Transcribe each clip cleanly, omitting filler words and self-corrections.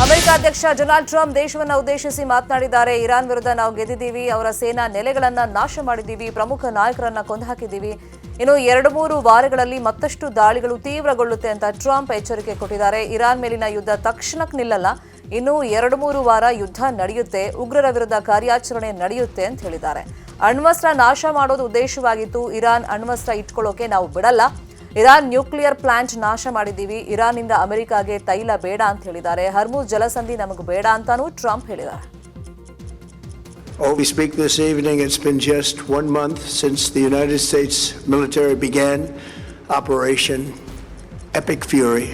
America ಅಧ್ಯಕ್ಷ Donald Trump ದೇಶವನ್ನು ಉದ್ದೇಶಿಸಿ ಮಾತನಾಡಿದ್ದಾರೆ. ಇರಾನ್ ವಿರುದ್ಧ ನಾವು ಗೆದ್ದಿದ್ದೀವಿ, ಅವರ ಸೇನಾ ನೆಲೆಗಳನ್ನ ನಾಶ ಮಾಡಿದ್ದೀವಿ, ಪ್ರಮುಖ ನಾಯಕರನ್ನ ಕೊಂದುಹಾಕಿದ್ದೀವಿ. ಇನ್ನು 2-3 ವಾರಗಳಲ್ಲಿ ಮತ್ತಷ್ಟು ದಾಳಿಗಳು ತೀವ್ರಗೊಳ್ಳುತ್ತೆ ಅಂತ ಟ್ರಂಪ್ ಎಚ್ಚರಿಕೆ ಕೊಟ್ಟಿದ್ದಾರೆ. ಇರಾನ್ ಮೇಲಿನ ಯುದ್ಧ ತಕ್ಷಣಕ್ಕೆ ನಿಲ್ಲಲ್ಲ, ಇನ್ನು 2-3 ವಾರ ಯುದ್ಧ ನಡೆಯುತ್ತೆ, ಉಗ್ರರ ವಿರುದ್ಧ ಕಾರ್ಯಾಚರಣೆ ನಡೆಯುತ್ತೆ ಅಂತ ಹೇಳಿದ್ದಾರೆ. ಅಣ್ವಸ್ತ್ರ ನಾಶ ಮಾಡೋದು ಉದ್ದೇಶವಾಗಿತ್ತು, ಇರಾನ್ ಅಣ್ವಸ್ತ್ರ ಇಟ್ಕೊಳ್ಳೋಕೆ ನಾವು ಬಿಡಲ್ಲ. ಇರಾನ್ ನ್ಯೂಕ್ಲಿಯರ್ ಪ್ಲಾಂಟ್ ನಾಶ ಮಾಡಿದ್ದೀವಿ, ಇರಾನ್ನಿಂದ ಅಮೆರಿಕಾಗೆ ತೈಲ ಬೇಡ ಅಂತ ಹೇಳಿದ್ದಾರೆ. ಹರ್ಮುಜ್ ಜಲಸಂಧಿ ನಮಗೆ ಬೇಡ ಅಂತಾನೂ ಟ್ರಂಪ್ ಹೇಳಿದ್ದಾರೆ. We speak this evening. It's been just 1 month since the United States military began Operation Epic Fury,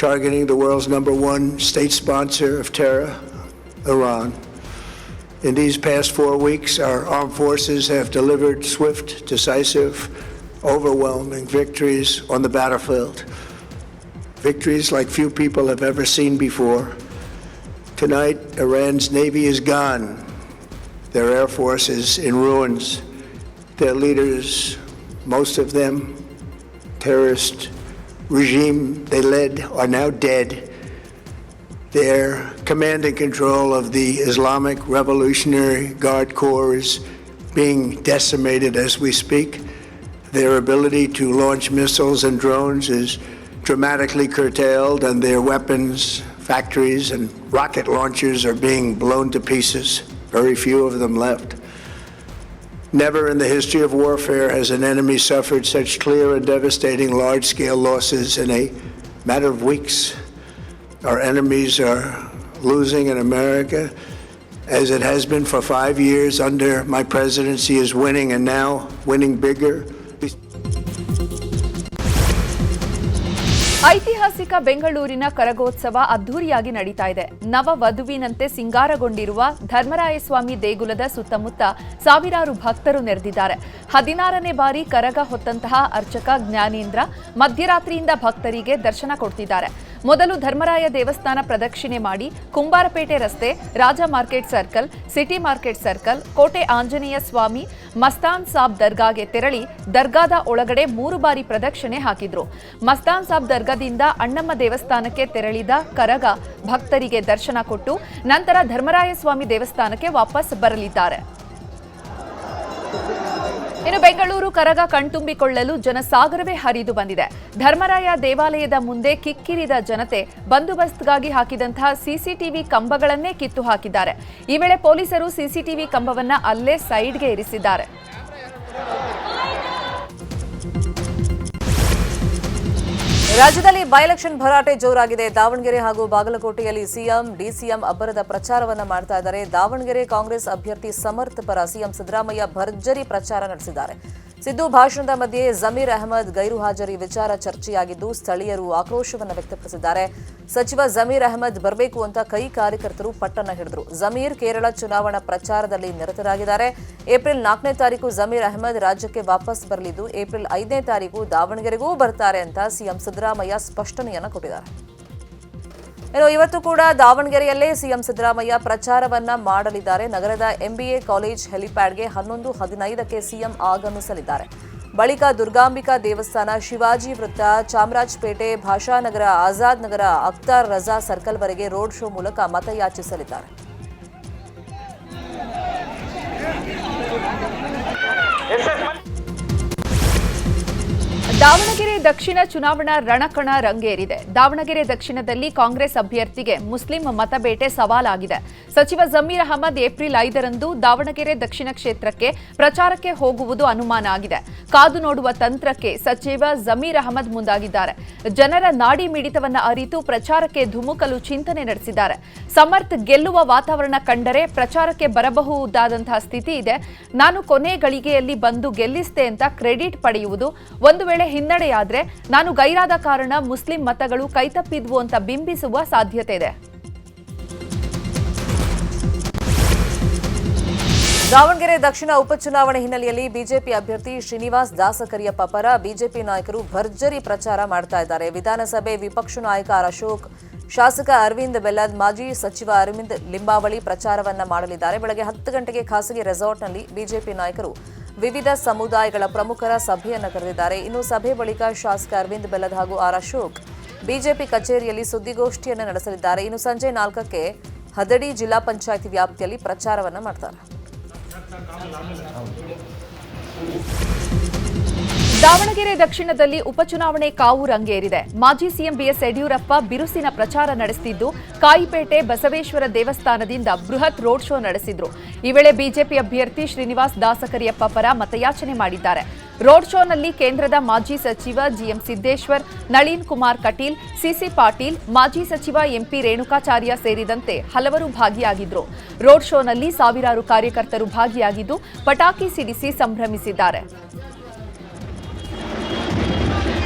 targeting the world's #1 state sponsor of terror, Iran. In these past 4 weeks, our armed forces have delivered swift, decisive, overwhelming victories on the battlefield. Victories like few people have ever seen before. Tonight, Iran's navy is gone. Their air force is in ruins. Their leaders, most of them terrorist regime they led, are now dead. Their command and control of the Islamic Revolutionary Guard Corps is being decimated as we speak. Their ability to launch missiles and drones is dramatically curtailed, and their weapons, factories, and rocket launchers are being blown to pieces. Very few of them left. Never in the history of warfare has an enemy suffered such clear and devastating large-scale losses in a matter of weeks. Our enemies are losing in America, as it has been for 5 years under my presidency, is winning, and now winning bigger. ಐತಿಹಾಸಿಕ ಬೆಂಗಳೂರಿನ ಕರಗೋತ್ಸವ ಅದ್ದೂರಿಯಾಗಿ ನಡೀತಾ ಇದೆ. ನವ ವಧುವಿನಂತೆ ಸಿಂಗಾರಗೊಂಡಿರುವ ಧರ್ಮರಾಯಸ್ವಾಮಿ ದೇಗುಲದ ಸುತ್ತಮುತ್ತ ಸಾವಿರಾರು ಭಕ್ತರು ನೆರೆದಿದ್ದಾರೆ. 16ನೇ ಬಾರಿ ಕರಗ ಹೊತ್ತಂತಹ ಅರ್ಚಕ ಜ್ಞಾನೇಂದ್ರ ಮಧ್ಯರಾತ್ರಿಯಿಂದ ಭಕ್ತರಿಗೆ ದರ್ಶನ ಕೊಡ್ತಿದ್ದಾರೆ. ಮೊದಲು ಧರ್ಮರಾಯ ದೇವಸ್ಥಾನ ಪ್ರದಕ್ಷಿಣೆ ಮಾಡಿ ಕುಂಬಾರಪೇಟೆ ರಸ್ತೆ, Raja market circle, city market circle, Kote Anjaneya ಸ್ವಾಮಿ, ಮಸ್ತಾನ್ ಸಾಬ್ ದರ್ಗಾಗೆ ತೆರಳಿ ದರ್ಗಾದ ಒಳಗಡೆ 3 ಬಾರಿ ಪ್ರದಕ್ಷಿಣೆ ಹಾಕಿದ್ರು. ಮಸ್ತಾನ್ ಸಾಬ್ ದರ್ಗಾದಿಂದ ಅಣ್ಣಮ್ಮ ದೇವಸ್ಥಾನಕ್ಕೆ ತೆರಳಿದ ಕರಗ ಭಕ್ತರಿಗೆ ದರ್ಶನ ಕೊಟ್ಟು ನಂತರ ಧರ್ಮರಾಯಸ್ವಾಮಿ ದೇವಸ್ಥಾನಕ್ಕೆ ವಾಪಸ್ ಬರಲಿದ್ದಾರೆ. ಇನ್ನು ಬೆಂಗಳೂರು ಕರಗ ಕಣ್ತುಂಬಿಕೊಳ್ಳಲು ಜನಸಾಗರವೇ ಹರಿದು ಬಂದಿದೆ. ಧರ್ಮರಾಯ ದೇವಾಲಯದ ಮುಂದೆ ಕಿಕ್ಕಿರಿದ ಜನತೆ ಬಂದೋಬಸ್ತ್ಗಾಗಿ ಹಾಕಿದಂತಹ ಸಿಸಿಟಿವಿ ಕಂಬಗಳನ್ನೇ ಕಿತ್ತು ಹಾಕಿದ್ದಾರೆ. ಈ ವೇಳೆ ಪೊಲೀಸರು ಸಿಸಿಟಿವಿ ಕಂಬವನ್ನ ಅಲ್ಲೇ ಸೈಡ್ಗೆ ಇರಿಸಿದ್ದಾರೆ. ರಾಜ್ಯದಲ್ಲಿ ಬೈ ಎಲೆಕ್ಷನ್ ಭರಾಟೆ ಜೋರಾಗಿದೆ. ದಾವಣಗೆರೆ ಹಾಗೂ ಬಾಗಲಕೋಟೆಯಲ್ಲಿ ಸಿಎಂ, ಡಿಸಿಎಂ ಅಬ್ಬರದ ಪ್ರಚಾರವನ್ನ ಮಾಡ್ತಾ ಇದ್ದಾರೆ. ದಾವಣಗೆರೆ ಕಾಂಗ್ರೆಸ್ ಅಭ್ಯರ್ಥಿ ಸಮರ್ಥ ಪರ ಸಿಎಂ ಸಿದ್ದರಾಮಯ್ಯ ಭರ್ಜರಿ ಪ್ರಚಾರ ನಡೆಸಿದ್ದಾರೆ. ಸಿದ್ದು ಭಾಷಣದ ಮಧ್ಯೆ ಜಮೀರ್ ಅಹಮದ್ ಗೈರು ಹಾಜರಿ ವಿಚಾರ ಚರ್ಚೆಯಾಗಿದ್ದು ಸ್ಥಳೀಯರು ಆಕ್ರೋಶವನ್ನು ವ್ಯಕ್ತಪಡಿಸಿದ್ದಾರೆ. ಸಚಿವ ಜಮೀರ್ ಅಹಮದ್ ಬರಬೇಕು ಅಂತ ಕೈ ಕಾರ್ಯಕರ್ತರು ಪಟ್ಟಣ ಹಿಡಿದ್ರು. ಜಮೀರ್ ಕೇರಳ ಚುನಾವಣಾ ಪ್ರಚಾರದಲ್ಲಿ ನಿರತರಾಗಿದ್ದಾರೆ. ಏಪ್ರಿಲ್ 4ನೇ ತಾರೀಕು ಜಮೀರ್ ಅಹಮದ್ ರಾಜ್ಯಕ್ಕೆ ವಾಪಸ್ ಬರಲಿದ್ದು ಏಪ್ರಿಲ್ 5ನೇ ತಾರೀಕು ದಾವಣಗೆರೆಗೂ ಬರ್ತಾರೆ ಅಂತ ಸಿಎಂ ಸಿದ್ದರಾಮಯ್ಯ ಸ್ಪಷ್ಟನೆಯನ್ನು ಕೊಟ್ಟಿದ್ದಾರೆ. ಇನ್ನು ಇವತ್ತು ಕೂಡ ದಾವಣಗೆರೆಯಲ್ಲೇ ಸಿಎಂ ಸಿದ್ದರಾಮಯ್ಯ ಪ್ರಚಾರವನ್ನ ಮಾಡಲಿದ್ದಾರೆ. ನಗರದ ಎಂಬಿಎ ಕಾಲೇಜ್ ಹೆಲಿಪ್ಯಾಡ್ಗೆ 11:15ಕ್ಕೆ ಸಿಎಂ ಆಗಮಿಸಲಿದ್ದಾರೆ. ಬಳಿಕ ದುರ್ಗಾಂಬಿಕಾ ದೇವಸ್ಥಾನ, ಶಿವಾಜಿ ವೃತ್ತ, ಚಾಮರಾಜಪೇಟೆ, ಭಾಷಾನಗರ, ಆಜಾದ್ ನಗರ, ಅಖ್ತಾರ್ ರಜಾ ಸರ್ಕಲ್ವರೆಗೆ ರೋಡ್ ಶೋ ಮೂಲಕ ಮತಯಾಚಿಸಲಿದ್ದಾರೆ. ದಾವಣಗೆರೆ ದಕ್ಷಿಣ ಚುನಾವಣಾ ರಣಕಣ ರಂಗೇರಿದೆ. ದಾವಣಗೆರೆ ದಕ್ಷಿಣದಲ್ಲಿ ಕಾಂಗ್ರೆಸ್ ಅಭ್ಯರ್ಥಿಗೆ ಮುಸ್ಲಿಂ ಮತಬೇಟೆ ಸವಾಲಾಗಿದೆ. ಸಚಿವ ಜಮೀರ್ ಅಹಮದ್ ಏಪ್ರಿಲ್ 5ರಂದು ದಾವಣಗೆರೆ ದಕ್ಷಿಣ ಕ್ಷೇತ್ರಕ್ಕೆ ಪ್ರಚಾರಕ್ಕೆ ಹೋಗುವುದು ಅನುಮಾನ ಆಗಿದೆ. ಕಾದು ನೋಡುವ ತಂತ್ರಕ್ಕೆ ಸಚಿವ ಜಮೀರ್ ಅಹಮದ್ ಮುಂದಾಗಿದ್ದಾರೆ. ಜನರ ನಾಡಿ ಮಿಡಿತವನ್ನ ಅರಿತು ಪ್ರಚಾರಕ್ಕೆ ಧುಮುಕಲು ಚಿಂತನೆ ನಡೆಸಿದ್ದಾರೆ. ಸಮರ್ಥ್ ಗೆಲ್ಲುವ ವಾತಾವರಣ ಕಂಡರೆ ಪ್ರಚಾರಕ್ಕೆ ಬರಬಹುದಾದಂತಹ ಸ್ಥಿತಿ ಇದೆ. ನಾನು ಕೊನೆ ಗಳಿಗೆಯಲ್ಲಿ ಬಂದು ಗೆಲ್ಲಿಸ್ತೆ ಅಂತ ಕ್ರೆಡಿಟ್ ಪಡೆಯುವುದು, ಒಂದು ವೇಳೆ ಹಿನ್ನಡೆಯಾದ್ರೆ ನಾನು ಗೈರಾದ ಕಾರಣ ಮುಸ್ಲಿಂ ಮತಗಳು ಕೈತಪ್ಪಿದ್ವು ಅಂತ ಬಿಂಬಿಸುವ ಸಾಧ್ಯತೆ ಇದೆ. ದಾವಣಗೆರೆ ದಕ್ಷಿಣ ಉಪಚುನಾವಣೆ ಹಿನ್ನೆಲೆಯಲ್ಲಿ ಬಿಜೆಪಿ ಅಭ್ಯರ್ಥಿ ಶ್ರೀನಿವಾಸ್ ದಾಸಕರಿಯಪ್ಪ ಪರ ಬಿಜೆಪಿ ನಾಯಕರು ಭರ್ಜರಿ ಪ್ರಚಾರ ಮಾಡ್ತಾ ಇದ್ದಾರೆ. ವಿಧಾನಸಭೆ ವಿಪಕ್ಷ ನಾಯಕ ಆರ್ ಅಶೋಕ್, ಶಾಸಕ ಅರವಿಂದ್ ಬೆಲ್ಲದ್, ಮಾಜಿ ಸಚಿವ ಅರವಿಂದ್ ಲಿಂಬಾವಳಿ ಪ್ರಚಾರವನ್ನ ಮಾಡಲಿದ್ದಾರೆ. ಬೆಳಗ್ಗೆ 10 ಗಂಟೆಗೆ ಖಾಸಗಿ ರೆಸಾರ್ಟ್ನಲ್ಲಿ ಬಿಜೆಪಿ ನಾಯಕರು ವಿವಿಧ ಸಮುದಾಯಗಳ ಪ್ರಮುಖರ ಸಭೆಯನ್ನು ಕರೆದಿದ್ದಾರೆ. ಇನ್ನು ಸಭೆ ಬಳಿಕ ಶಾಸಕ ಅರವಿಂದ್ ಬೆಲ್ಲದ್ ಹಾಗೂ ಆರ್ ಅಶೋಕ್ ಬಿಜೆಪಿ ಕಚೇರಿಯಲ್ಲಿ ಸುದ್ದಿಗೋಷ್ಠಿಯನ್ನು ನಡೆಸಲಿದ್ದಾರೆ. ಇನ್ನು ಸಂಜೆ 4ಕ್ಕೆ ಹದಡಿ ಜಿಲ್ಲಾ ಪಂಚಾಯಿತಿ ವ್ಯಾಪ್ತಿಯಲ್ಲಿ ಪ್ರಚಾರವನ್ನು ಮಾಡ್ತಾರೆ. ದಾವಣಗೆರೆ ದಕ್ಷಿಣದಲ್ಲಿ ಉಪಚುನಾವಣೆ ಕಾವು ರಂಗೇರಿದೆ. ಮಾಜಿ ಸಿಎಂ ಬಿಎಸ್ ಯಡಿಯೂರಪ್ಪ ಬಿರುಸಿನ ಪ್ರಚಾರ ನಡೆಸುತ್ತಿದ್ದು, ಕಾಯಿಪೇಟೆ ಬಸವೇಶ್ವರ ದೇವಸ್ಥಾನದಿಂದ ಬೃಹತ್ ರೋಡ್ ಶೋ ನಡೆಸಿದ್ರು. ಈ ವೇಳೆ ಬಿಜೆಪಿ ಅಭ್ಯರ್ಥಿ ಶ್ರೀನಿವಾಸ್ ದಾಸಕರಿಯಪ್ಪ ಪರ ಮತಯಾಚನೆ ಮಾಡಿದ್ದಾರೆ. ರೋಡ್ ಶೋನಲ್ಲಿ ಕೇಂದ್ರದ ಮಾಜಿ ಸಚಿವ ಜಿಎಂ ಸಿದ್ದೇಶ್ವರ್, ನಳಿನ್ ಕುಮಾರ್ ಕಟೀಲ್, ಸಿಸಿ ಪಾಟೀಲ್, ಮಾಜಿ ಸಚಿವ ಎಂಪಿ ರೇಣುಕಾಚಾರ್ಯ ಸೇರಿದಂತೆ ಹಲವರು ಭಾಗಿಯಾಗಿದ್ರು. ರೋಡ್ ಶೋನಲ್ಲಿ ಸಾವಿರಾರು ಕಾರ್ಯಕರ್ತರು ಭಾಗಿಯಾಗಿದ್ದು ಪಟಾಕಿ ಸಿಡಿಸಿ ಸಂಭ್ರಮಿಸಿದ್ದಾರೆ.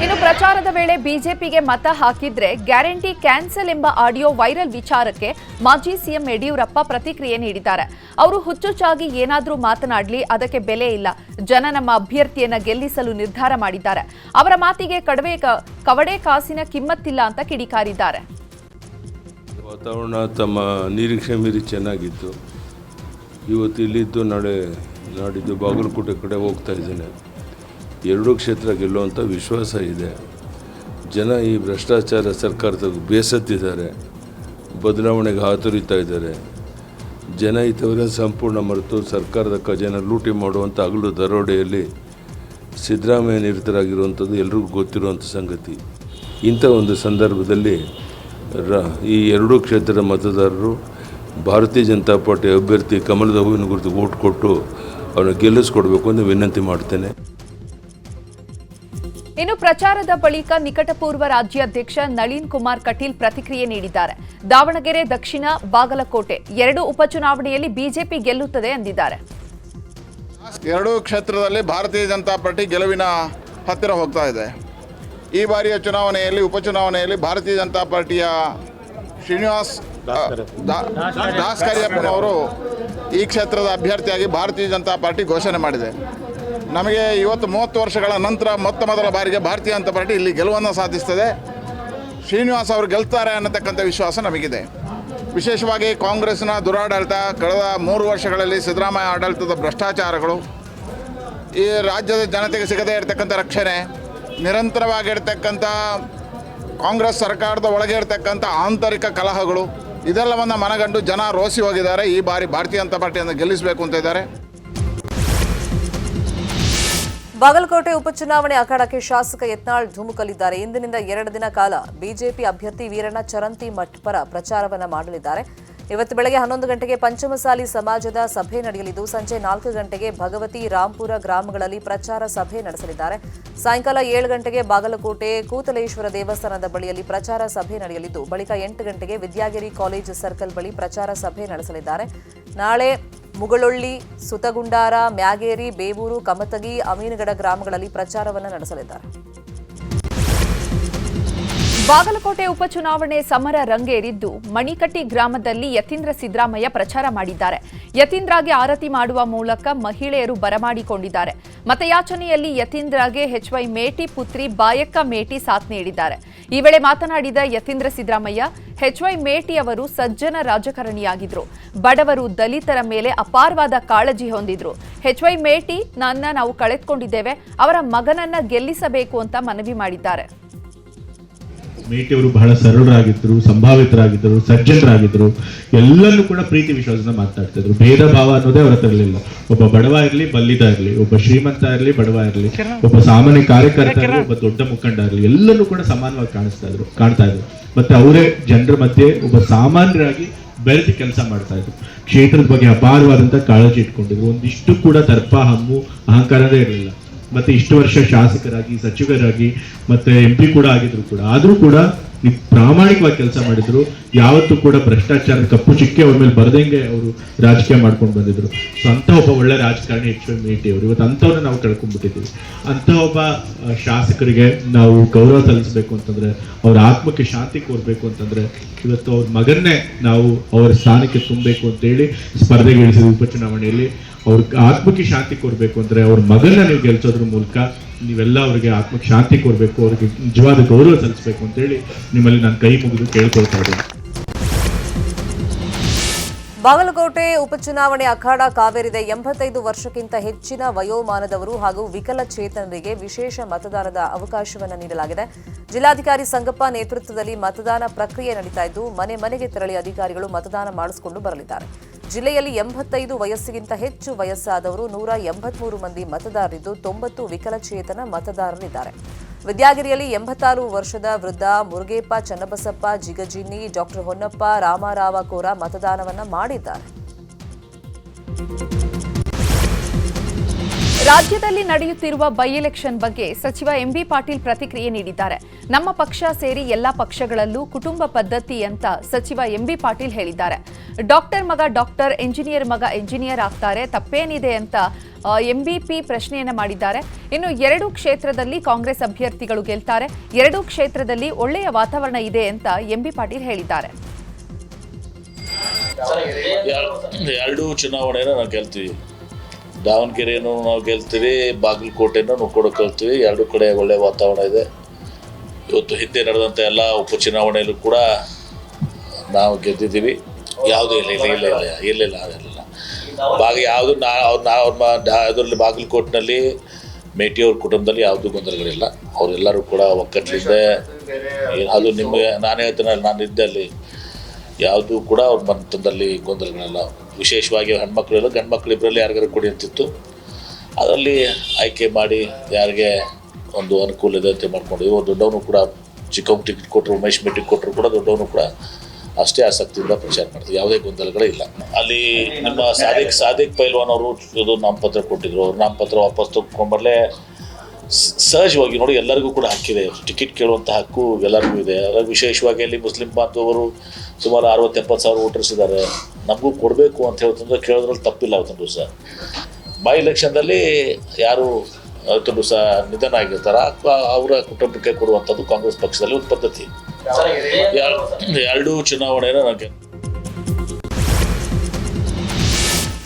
ಇನ್ನು ಪ್ರಚಾರದ ವೇಳೆ ಬಿಜೆಪಿಗೆ ಮತ ಹಾಕಿದ್ರೆ ಗ್ಯಾರಂಟಿ ಕ್ಯಾನ್ಸಲ್ ಎಂಬ ಆಡಿಯೋ ವೈರಲ್ ವಿಚಾರಕ್ಕೆ ಮಾಜಿ ಸಿಎಂ ಯಡಿಯೂರಪ್ಪ ಪ್ರತಿಕ್ರಿಯೆ ನೀಡಿದ್ದಾರೆ. ಅವರು ಹುಚ್ಚುಚ್ಚಾಗಿ ಏನಾದರೂ ಮಾತನಾಡಲಿ, ಅದಕ್ಕೆ ಬೆಲೆ ಇಲ್ಲ. ಜನ ನಮ್ಮ ಅಭ್ಯರ್ಥಿಯನ್ನ ಗೆಲ್ಲಿಸಲು ನಿರ್ಧಾರ ಮಾಡಿದ್ದಾರೆ. ಅವರ ಮಾತಿಗೆ ಕವಡೆ ಕಾಸಿನ ಕಿಮ್ಮತ್ತಿಲ್ಲ ಅಂತ ಕಿಡಿಕಾರಿದ್ದಾರೆ. ವಾತಾವರಣ ತಮ್ಮ ನಿರೀಕ್ಷೆ ಮೀರಿ ಚೆನ್ನಾಗಿತ್ತು. ಇವತ್ತು ಇಲ್ಲಿದ್ದು ನಾಡಿದ್ದು ಬಾಗಲಕೋಟೆ ಕಡೆ ಹೋಗ್ತಾ ಇದ್ದೇನೆ. ಎರಡೂ ಕ್ಷೇತ್ರ ಗೆಲ್ಲುವಂಥ ವಿಶ್ವಾಸ ಇದೆ. ಜನ ಈ ಭ್ರಷ್ಟಾಚಾರ ಸರ್ಕಾರದ ಬೇಸತ್ತಿದ್ದಾರೆ, ಬದಲಾವಣೆಗೆ ಹಾತೊರಿತಾ ಇದ್ದಾರೆ. ಜನ ಇಂಥವರ ಸಂಪೂರ್ಣ ಮರೆತು ಸರ್ಕಾರದ ಖಜಾನೆ ಲೂಟಿ ಮಾಡುವಂಥ ಹಗಲು ದರೋಡೆಯಲ್ಲಿ ಸಿದ್ದರಾಮಯ್ಯ ನಿರತರಾಗಿರುವಂಥದ್ದು ಎಲ್ರಿಗೂ ಗೊತ್ತಿರುವಂಥ ಸಂಗತಿ. ಇಂಥ ಒಂದು ಸಂದರ್ಭದಲ್ಲಿ ಈ ಎರಡೂ ಕ್ಷೇತ್ರದ ಮತದಾರರು ಭಾರತೀಯ ಜನತಾ ಪಾರ್ಟಿ ಅಭ್ಯರ್ಥಿ ಕಮಲದ ಹೂವಿನ ಕುರಿತು ಓಟ್ ಕೊಟ್ಟು ಅವರನ್ನು ಗೆಲ್ಲಿಸ್ಕೊಡ್ಬೇಕು ಅಂತ ವಿನಂತಿ ಮಾಡ್ತೇನೆ. ಇನ್ನು ಪ್ರಚಾರದ ಬಳಿಕ ನಿಕಟಪೂರ್ವ ರಾಜ್ಯಾಧ್ಯಕ್ಷ ನಳಿನ್ ಕುಮಾರ್ ಕಟೀಲ್ ಪ್ರತಿಕ್ರಿಯೆ ನೀಡಿದ್ದಾರೆ. ದಾವಣಗೆರೆ ದಕ್ಷಿಣ, ಬಾಗಲಕೋಟೆ ಎರಡೂ ಉಪಚುನಾವಣೆಯಲ್ಲಿ ಬಿಜೆಪಿ ಗೆಲ್ಲುತ್ತದೆ ಎಂದಿದ್ದಾರೆ. ಎರಡೂ ಕ್ಷೇತ್ರದಲ್ಲಿ ಭಾರತೀಯ ಜನತಾ ಪಾರ್ಟಿ ಗೆಲುವಿನ ಹತ್ತಿರ ಹೋಗ್ತಾ ಇದೆ. ಈ ಬಾರಿಯ ಚುನಾವಣೆಯಲ್ಲಿ ಉಪಚುನಾವಣೆಯಲ್ಲಿ ಭಾರತೀಯ ಜನತಾ ಪಾರ್ಟಿಯ ಶ್ರೀನಿವಾಸ್ ದಾಸಕರಿಯಪ್ಪನವರು ಈ ಕ್ಷೇತ್ರದ ಅಭ್ಯರ್ಥಿಯಾಗಿ ಭಾರತೀಯ ಜನತಾ ಪಾರ್ಟಿ ಘೋಷಣೆ ಮಾಡಿದೆ. ನಮಗೆ ಇವತ್ತು 30 ವರ್ಷಗಳ ನಂತರ ಮೊದಲ ಬಾರಿಗೆ ಭಾರತೀಯ ಜನತಾ ಪಾರ್ಟಿ ಇಲ್ಲಿ ಗೆಲುವನ್ನು ಸಾಧಿಸ್ತದೆ. ಶ್ರೀನಿವಾಸ್ ಅವರು ಗೆಲ್ತಾರೆ ಅನ್ನತಕ್ಕಂಥ ವಿಶ್ವಾಸ ನಮಗಿದೆ. ವಿಶೇಷವಾಗಿ ಕಾಂಗ್ರೆಸ್ನ ದುರಾಡಳಿತ, ಕಳೆದ 3 ವರ್ಷಗಳಲ್ಲಿ ಸಿದ್ದರಾಮಯ್ಯ ಆಡಳಿತದ ಭ್ರಷ್ಟಾಚಾರಗಳು, ಈ ರಾಜ್ಯದ ಜನತೆಗೆ ಸಿಗದೇ ಇರತಕ್ಕಂಥ ರಕ್ಷಣೆ, ನಿರಂತರವಾಗಿರ್ತಕ್ಕಂಥ ಕಾಂಗ್ರೆಸ್ ಸರ್ಕಾರದ ಒಳಗೆ ಇರತಕ್ಕಂಥ ಆಂತರಿಕ ಕಲಹಗಳು, ಇದೆಲ್ಲವನ್ನು ಮನಗಂಡು ಜನ ರೋಸಿ ಹೋಗಿದ್ದಾರೆ. ಈ ಬಾರಿ ಭಾರತೀಯ ಜನತಾ ಪಾರ್ಟಿಯನ್ನು ಗೆಲ್ಲಿಸಬೇಕು ಅಂತ ಇದ್ದಾರೆ. ಬಾಗಲಕೋಟೆ ಉಪಚುನಾವಣೆ ಅಖಾಡಕ್ಕೆ ಶಾಸಕ ಯತ್ನಾಳ್ ಧುಮುಕಲಿದ್ದಾರೆ. ಇಂದಿನಿಂದ 2 ದಿನ ಕಾಲ ಬಿಜೆಪಿ ಅಭ್ಯರ್ಥಿ ವೀರಣ್ಣ ಚರಂತಿಮಠ್ ಪರ ಪ್ರಚಾರವನ್ನು ಮಾಡಲಿದ್ದಾರೆ. ಇವತ್ತು ಬೆಳಗ್ಗೆ 11 ಗಂಟೆಗೆ ಪಂಚಮಸಾಲಿ ಸಮಾಜದ ಸಭೆ ನಡೆಯಲಿದ್ದು, ಸಂಜೆ 4 ಗಂಟೆಗೆ ಭಗವತಿ, ರಾಂಪುರ ಗ್ರಾಮಗಳಲ್ಲಿ ಪ್ರಚಾರ ಸಭೆ ನಡೆಸಲಿದ್ದಾರೆ. ಸಾಯಂಕಾಲ 7 ಗಂಟೆಗೆ ಬಾಗಲಕೋಟೆ ಕೂತಲೇಶ್ವರ ದೇವಸ್ಥಾನದ ಬಳಿಯಲ್ಲಿ ಪ್ರಚಾರ ಸಭೆ ನಡೆಯಲಿದ್ದು, ಬಳಿಕ 8 ಗಂಟೆಗೆ ವಿದ್ಯಾಗಿರಿ ಕಾಲೇಜ್ ಸರ್ಕಲ್ ಬಳಿ ಪ್ರಚಾರ ಸಭೆ ನಡೆಸಲಿದ್ದಾರೆ. ನಾಳೆ ಮುಗಳೊಳ್ಳಿ, ಸುತಗುಂಡಾರ, ಮ್ಯಾಗೇರಿ, ಬೇವೂರು, ಕಮತಗಿ, ಅಮೀನಗಡ ಗ್ರಾಮಗಳಲ್ಲಿ ಪ್ರಚಾರವನ್ನು ನಡೆಸಲಿದ್ದಾರೆ. ಬಾಗಲಕೋಟೆ ಉಪಚುನಾವಣೆ ಸಮರ ರಂಗೇರಿದ್ದು, ಮಣಿಕಟ್ಟಿ ಗ್ರಾಮದಲ್ಲಿ ಯತೀಂದ್ರ ಸಿದ್ದರಾಮಯ್ಯ ಪ್ರಚಾರ ಮಾಡಿದ್ದಾರೆ. ಯತೀಂದ್ರಗೆ ಆರತಿ ಮಾಡುವ ಮೂಲಕ ಮಹಿಳೆಯರು ಬರಮಾಡಿಕೊಂಡಿದ್ದಾರೆ. ಮತಯಾಚನೆಯಲ್ಲಿ ಯತೀಂದ್ರಗೆ ಎಚ್ವೈ ಮೇಟಿ ಪುತ್ರಿ ಬಾಯಕ್ಕ ಮೇಟಿ ಸಾಥ್ ನೀಡಿದ್ದಾರೆ. ಈ ವೇಳೆ ಮಾತನಾಡಿದ ಯತೀಂದ್ರ ಸಿದ್ದರಾಮಯ್ಯ, ಎಚ್ವೈ ಮೇಟಿ ಅವರು ಸಜ್ಜನ ರಾಜಕಾರಣಿಯಾಗಿದ್ರು. ಬಡವರು, ದಲಿತರ ಮೇಲೆ ಅಪಾರವಾದ ಕಾಳಜಿ ಹೊಂದಿದ್ರು. ಎಚ್ವೈ ಮೇಟಿ ನಾವು ಕಳೆದುಕೊಂಡಿದ್ದೇವೆ. ಅವರ ಮಗನನ್ನ ಗೆಲ್ಲಿಸಬೇಕು ಅಂತ ಮನವಿ ಮಾಡಿದ್ದಾರೆ. ಮೇಟಿಯವರು ಬಹಳ ಸರಳರಾಗಿದ್ದರು, ಸಂಭಾವಿತರಾಗಿದ್ದರು, ಸಜ್ಜನರಾಗಿದ್ದರು. ಎಲ್ಲರೂ ಕೂಡ ಪ್ರೀತಿ ವಿಶ್ವಾಸನ ಮಾತನಾಡ್ತಾ ಇದ್ರು. ಭೇದ ಭಾವ ಅನ್ನೋದೇ ಅವರ ಹತ್ರ ಇರಲಿಲ್ಲ. ಒಬ್ಬ ಬಡವ ಇರಲಿ, ಬಲ್ಲಿದ ಇರಲಿ, ಒಬ್ಬ ಶ್ರೀಮಂತ ಇರಲಿ, ಬಡವ ಇರಲಿ, ಒಬ್ಬ ಸಾಮಾನ್ಯ ಕಾರ್ಯಕರ್ತ ಇರಲಿ, ಒಬ್ಬ ದೊಡ್ಡ ಮುಖಂಡ ಇರಲಿ, ಎಲ್ಲರೂ ಕೂಡ ಸಮಾನವಾಗಿ ಕಾಣ್ತಾ ಇದ್ರು. ಮತ್ತೆ ಅವರೇ ಜನರ ಮಧ್ಯೆ ಒಬ್ಬ ಸಾಮಾನ್ಯರಾಗಿ ಬೆರೆತು ಕೆಲಸ ಮಾಡ್ತಾ ಇದ್ರು. ಕ್ಷೇತ್ರದ ಬಗ್ಗೆ ಅಪಾರವಾದಂತಹ ಕಾಳಜಿ ಇಟ್ಕೊಂಡಿದ್ರು. ಒಂದಿಷ್ಟು ಕೂಡ ದರ್ಪ, ಹಮ್ಮು, ಅಹಂಕಾರವೇ ಇರಲಿಲ್ಲ. ಮತ್ತೆ ಇಷ್ಟು ವರ್ಷ ಶಾಸಕರಾಗಿ, ಸಚಿವರಾಗಿ, ಮತ್ತೆ MP ಕೂಡ ಆಗಿದ್ರು ಕೂಡ, ಆದ್ರೂ ಕೂಡ ಪ್ರಾಮಾಣಿಕವಾಗಿ ಕೆಲಸ ಮಾಡಿದ್ರು. ಯಾವತ್ತೂ ಕೂಡ ಭ್ರಷ್ಟಾಚಾರ, ಕಪ್ಪು ಚಿಕ್ಕೆ ಅವ್ರ ಮೇಲೆ ಬರದಂಗೆ ಅವರು ರಾಜಕೀಯ ಮಾಡ್ಕೊಂಡು ಬಂದಿದ್ರು. ಸೊ ಅಂತ ಒಬ್ಬ ಒಳ್ಳೆ ರಾಜಕಾರಣಿ ಎಚ್ವೈ ಮೇಟಿ ಅವರು. ಇವತ್ತು ಅಂಥವ್ರನ್ನ ನಾವು ಕಳ್ಕೊಂಡ್ಬಿಟ್ಟಿದ್ದೀವಿ. ಅಂಥ ಒಬ್ಬ ಶಾಸಕರಿಗೆ ನಾವು ಗೌರವ ಸಲ್ಲಿಸಬೇಕು ಅಂತಂದ್ರೆ, ಅವ್ರ ಆತ್ಮಕ್ಕೆ ಶಾಂತಿ ಕೋರ್ಬೇಕು ಅಂತಂದ್ರೆ, ಇವತ್ತು ಅವ್ರ ಮಗನ್ನೇ ನಾವು ಅವರ ಸ್ಥಾನಕ್ಕೆ ತುಂಬಬೇಕು ಅಂತೇಳಿ ಸ್ಪರ್ಧೆಗೆ ಇಳಿಸಿದ ಉಪಚುನಾವಣೆಯಲ್ಲಿ. ಅವ್ರ ಆತ್ಮಕ್ಕೆ ಶಾಂತಿ ಕೋರ್ಬೇಕು ಅಂದ್ರೆ ಅವ್ರ ಮಗನ್ನ ನೀವು ಗೆಲ್ಸೋದ್ರ ಮೂಲಕ ನೀವೆಲ್ಲ ಅವ್ರಿಗೆ ಆತ್ಮಕ್ಕೆ ಶಾಂತಿ ಕೋರ್ಬೇಕು, ಅವ್ರಿಗೆ ನಿಜವಾದ ಗೌರವ ಸಲ್ಲಿಸಬೇಕು ಅಂತೇಳಿ ನಿಮ್ಮಲ್ಲಿ ನಾನು ಕೈ ಮುಗಿದು ಕೇಳ್ಕೊಳ್ತಾ ಇದ್ದೀನಿ. ಬಾಗಲಕೋಟೆ ಉಪಚುನಾವಣೆ ಅಖಾಡ ಕಾವೇರಿದೆ. 85 ವರ್ಷಕ್ಕಿಂತ ಹೆಚ್ಚಿನ ವಯೋಮಾನದವರು ಹಾಗೂ ವಿಕಲಚೇತನರಿಗೆ ವಿಶೇಷ ಮತದಾನದ ಅವಕಾಶವನ್ನು ನೀಡಲಾಗಿದೆ. ಜಿಲ್ಲಾಧಿಕಾರಿ ಸಂಗಪ್ಪ ನೇತೃತ್ವದಲ್ಲಿ ಮತದಾನ ಪ್ರಕ್ರಿಯೆ ನಡೀತಾ ಇದ್ದು ಮನೆ ಮನೆಗೆ ತೆರಳಿ ಅಧಿಕಾರಿಗಳು ಮತದಾನ ಮಾಡಿಸಿಕೊಂಡು ಬರಲಿದ್ದಾರೆ. ಜಿಲ್ಲೆಯಲ್ಲಿ 85 ವಯಸ್ಸಿಗಿಂತ ಹೆಚ್ಚು ವಯಸ್ಸಾದವರು 183 ಮಂದಿ ಮತದಾರರಿದ್ದು 90 ವಿಕಲಚೇತನ ಮತದಾರರಿದ್ದಾರೆ. ವಿದ್ಯಾಗಿರಿಯಲ್ಲಿ 86 ವರ್ಷದ ವೃದ್ಧ ಮುರುಗೇಪ ಚನ್ನಬಸಪ್ಪ ಜಿಗಜಿನ್ನಿ, ಡಾಕ್ಟರ್ ಹೊನ್ನಪ್ಪ ರಾಮರಾವ ಕೋರ ಮತದಾನವನ್ನ ಮಾಡಿದ್ದಾರೆ. ರಾಜ್ಯದಲ್ಲಿ ನಡೆಯುತ್ತಿರುವ ಬೈ ಎಲೆಕ್ಷನ್ ಬಗ್ಗೆ ಸಚಿವ ಎಂಬಿ ಪಾಟೀಲ್ ಪ್ರತಿಕ್ರಿಯೆ ನೀಡಿದ್ದಾರೆ. ನಮ್ಮ ಪಕ್ಷ ಸೇರಿ ಎಲ್ಲಾ ಪಕ್ಷಗಳಲ್ಲೂ ಕುಟುಂಬ ಪದ್ಧತಿ ಅಂತ ಸಚಿವ ಎಂಬಿ ಪಾಟೀಲ್ ಹೇಳಿದ್ದಾರೆ. ಡಾಕ್ಟರ್ ಮಗ ಡಾಕ್ಟರ್, ಎಂಜಿನಿಯರ್ ಮಗ ಎಂಜಿನಿಯರ್ ಆಗ್ತಾರೆ, ತಪ್ಪೇನಿದೆ ಅಂತ ಎಂಬಿಪಿ ಪ್ರಶ್ನೆಯನ್ನ ಮಾಡಿದ್ದಾರೆ. ಇನ್ನು 2 ಕ್ಷೇತ್ರದಲ್ಲಿ ಕಾಂಗ್ರೆಸ್ ಅಭ್ಯರ್ಥಿಗಳು ಗೆಲ್ತಾರೆ, 2 ಕ್ಷೇತ್ರದಲ್ಲಿ ಒಳ್ಳೆಯ ವಾತಾವರಣ ಇದೆ ಅಂತ ಎಂಬಿ ಪಾಟೀಲ್ ಹೇಳಿದ್ದಾರೆ. 2 ಚುನಾವಣೆನ ನಾವು ಗೆಲ್ತೀವಿ. ದಾವಣಗೆರೆನೂ ನಾವು ಗೆಲ್ತೀವಿ, ಬಾಗಲಕೋಟೆನೂ ನಾವು ಕೂಡ ಗೆಲ್ತೀವಿ. 2 ಕಡೆ ಒಳ್ಳೆಯ ವಾತಾವರಣ ಇದೆ. ಇವತ್ತು ಹಿಂದೆ ನಡೆದಂಥ ಎಲ್ಲ ಉಪಚುನಾವಣೆಯಲ್ಲೂ ಕೂಡ ನಾವು ಗೆದ್ದಿದ್ದೀವಿ. ಯಾವುದೂ ಇಲ್ಲ ಅದೆಲ್ಲ ಯಾವುದು ಅದರಲ್ಲಿ ಬಾಗಲಕೋಟಿನಲ್ಲಿ ಮೇಟಿಯವ್ರ ಕುಟುಂಬದಲ್ಲಿ ಯಾವುದೂ ಗೊಂದಲಗಳಿಲ್ಲ. ಅವರೆಲ್ಲರೂ ಕೂಡ ಒಕ್ಕಟ್ಟಿದೆ. ಅದು ನಿಮಗೆ ನಾನು ಹೇಳ್ತೇನೆ, ನಾನು ಇದ್ದಲ್ಲಿ ಯಾವುದೂ ಕೂಡ ಅವ್ರ ಮನದಲ್ಲಿ ಗೊಂದಲಗಳಿಲ್ಲ. ವಿಶೇಷವಾಗಿ ಹೆಣ್ಮಕ್ಳೆಲ್ಲ ಗಂಡು ಮಕ್ಕಳು ಇಬ್ಬರಲ್ಲಿ ಯಾರಿಗಾರು ಕೊಡಿ ಅಂತಿತ್ತು. ಅದರಲ್ಲಿ ಆಯ್ಕೆ ಮಾಡಿ ಯಾರಿಗೆ ಒಂದು ಅನುಕೂಲ ಇದೆ ಅಂತ ಮಾಡ್ಕೊಂಡಿದ್ವಿ. ದೊಡ್ಡವನು ಕೂಡ ಚಿಕ್ಕವ್ನು ಟಿಕೆಟ್ ಕೊಟ್ಟರು, ಉಮೇಶ್ ಟಿಕೆಟ್ ಕೊಟ್ಟರು ಕೂಡ ದೊಡ್ಡವನು ಕೂಡ ಅಷ್ಟೇ ಆಸಕ್ತಿಯಿಂದ ಪ್ರಚಾರ ಮಾಡ್ತೀವಿ. ಯಾವುದೇ ಗೊಂದಲಗಳೇ ಇಲ್ಲ. ಅಲ್ಲಿ ನಮ್ಮ ಸಾದಿಕ್ ಪೈಲ್ವಾನ್ ಅವರು ಇದು ನಾಮಪತ್ರ ಕೊಟ್ಟಿದ್ರು. ಅವ್ರು ನಾಮಪತ್ರ ವಾಪಸ್ ತಗೊಂಡ್ಬರಲೇ ಸಹಜವಾಗಿ ನೋಡಿ ಎಲ್ಲರಿಗೂ ಕೂಡ ಹಕ್ಕಿದೆ. ಟಿಕೆಟ್ ಕೇಳುವಂಥ ಹಕ್ಕು ಎಲ್ಲರಿಗೂ ಇದೆ. ಅದರಲ್ಲಿ ವಿಶೇಷವಾಗಿ ಅಲ್ಲಿ ಮುಸ್ಲಿಂ ಬಾಂಧವರು ಸುಮಾರು 60-70 ಸಾವಿರ ವೋಟರ್ಸ್ ಇದ್ದಾರೆ. ನಮಗೂ ಕೊಡಬೇಕು ಅಂತ ಹೇಳ್ತಂದ್ರೆ ಕೇಳೋದ್ರಲ್ಲಿ ತಪ್ಪಿಲ್ಲ. ಅವತ್ತೊಂದು ದಿವಸ ಬೈ ಎಲೆಕ್ಷನ್ದಲ್ಲಿ ಯಾರು ಅವತ್ತೊಂದು ದಿವಸ ನಿಧನ ಆಗಿರ್ತಾರ ಅವರ ಕುಟುಂಬಕ್ಕೆ ಕೊಡುವಂಥದ್ದು ಕಾಂಗ್ರೆಸ್ ಪಕ್ಷದಲ್ಲಿ ಒಂದು ಪದ್ಧತಿ. 2 ಚುನಾವಣೆನ ನಾವು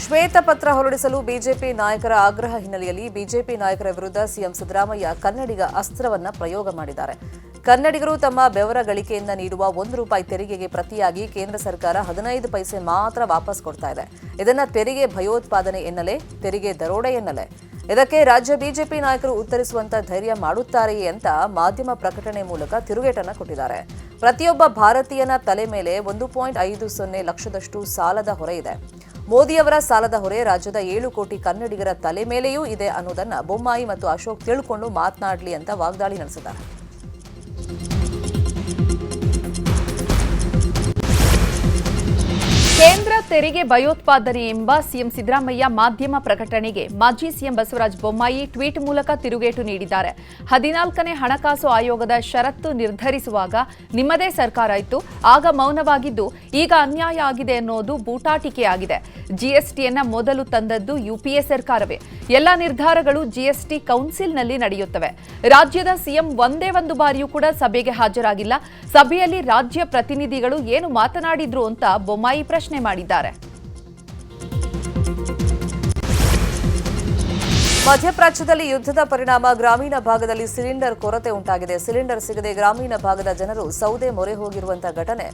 ಶ್ವೇತಪತ್ರ ಹೊರಡಿಸಲು ಬಿಜೆಪಿ ನಾಯಕರ ಆಗ್ರಹ ಹಿನ್ನೆಲೆಯಲ್ಲಿ ಬಿಜೆಪಿ ನಾಯಕರ ವಿರುದ್ಧ ಸಿಎಂ ಸಿದ್ದರಾಮಯ್ಯ ಕನ್ನಡಿಗ ಅಸ್ತ್ರವನ್ನ ಪ್ರಯೋಗ ಮಾಡಿದ್ದಾರೆ. ಕನ್ನಡಿಗರು ತಮ್ಮ ಬೆವರ ಗಳಿಕೆಯಿಂದ ನೀಡುವ ₹1 ತೆರಿಗೆಗೆ ಪ್ರತಿಯಾಗಿ ಕೇಂದ್ರ ಸರ್ಕಾರ 15 ಪೈಸೆ ಮಾತ್ರ ವಾಪಸ್ ಕೊಡ್ತಾ ಇದೆ. ಇದನ್ನ ತೆರಿಗೆ ಭಯೋತ್ಪಾದನೆ ಎನ್ನಲೇ, ತೆರಿಗೆ ದರೋಡೆ ಎನ್ನಲೇ. ಇದಕ್ಕೆ ರಾಜ್ಯ ಬಿಜೆಪಿ ನಾಯಕರು ಉತ್ತರಿಸುವಂತ ಧೈರ್ಯ ಮಾಡುತ್ತಾರೆಯೇ ಅಂತ ಮಾಧ್ಯಮ ಪ್ರಕಟಣೆ ಮೂಲಕ ತಿರುಗೇಟನ್ನ ಕೊಟ್ಟಿದ್ದಾರೆ. ಪ್ರತಿಯೊಬ್ಬ ಭಾರತೀಯನ ತಲೆ ಮೇಲೆ 1.50 ಲಕ್ಷದಷ್ಟು ಸಾಲದ ಹೊರೆ ಇದೆ. ಮೋದಿಯವರ ಸಾಲದ ಹೊರೆ ರಾಜ್ಯದ 7 ಕೋಟಿ ಕನ್ನಡಿಗರ ತಲೆ ಮೇಲೆಯೂ ಇದೆ ಅನ್ನೋದನ್ನ ಬೊಮ್ಮಾಯಿ ಮತ್ತು ಅಶೋಕ್ ತಿಳ್ಕೊಂಡು ಮಾತನಾಡಲಿ ಅಂತ ವಾಗ್ದಾಳಿ ನಡೆಸಿದ್ದಾರೆ. ಕೇಂದ್ರ ತೆರಿಗೆ ಭಯೋತ್ಪಾದನೆ ಎಂಬ ಸಿಎಂ ಸಿದ್ದರಾಮಯ್ಯ ಮಾಧ್ಯಮ ಪ್ರಕಟಣೆಗೆ ಮಾಜಿ ಸಿಎಂ ಬಸವರಾಜ ಬೊಮ್ಮಾಯಿ ಟ್ವೀಟ್ ಮೂಲಕ ತಿರುಗೇಟು ನೀಡಿದ್ದಾರೆ. 14ನೇ ಹಣಕಾಸು ಆಯೋಗದ ಷರತ್ತು ನಿರ್ಧರಿಸುವಾಗ ನಿಮ್ಮದೇ ಸರ್ಕಾರ ಇತ್ತು, ಆಗ ಮೌನವಾಗಿದ್ದು ಈಗ ಅನ್ಯಾಯ ಆಗಿದೆ ಅನ್ನೋದು ಬೂಟಾಟಿಕೆಯಾಗಿದೆ. ಜಿಎಸ್ಟಿಯನ್ನ ಮೊದಲು ತಂದದ್ದು ಯುಪಿಎ ಸರ್ಕಾರವೇ. ಎಲ್ಲ ನಿರ್ಧಾರಗಳು ಜಿಎಸ್ಟಿ ಕೌನ್ಸಿಲ್ನಲ್ಲಿ ನಡೆಯುತ್ತವೆ. ರಾಜ್ಯದ ಸಿಎಂ ಒಂದೇ ಒಂದು ಬಾರಿಯೂ ಕೂಡ ಸಭೆಗೆ ಹಾಜರಾಗಿಲ್ಲ. ಸಭೆಯಲ್ಲಿ ರಾಜ್ಯ ಪ್ರತಿನಿಧಿಗಳು ಏನು ಮಾತನಾಡಿದ್ರು ಅಂತ ಬೊಮ್ಮಾಯಿ ಪ್ರಶ್ನೆ ಮಾಡಿದ್ದಾರೆ. ಮಧ್ಯಪ್ರಾಚ್ಯದಲ್ಲಿ ಯುದ್ಧದ ಪರಿಣಾಮ ಗ್ರಾಮೀಣ ಭಾಗದಲ್ಲಿ ಸಿಲಿಂಡರ್ ಕೊರತೆ ಉಂಟಾಗಿದೆ. ಸಿಲಿಂಡರ್ ಸಿಗದೆ ಗ್ರಾಮೀಣ ಭಾಗದ ಜನರು ಸೌದೆ ಮೊರೆ ಹೋಗಿರುವಂತಹ ಘಟನೆ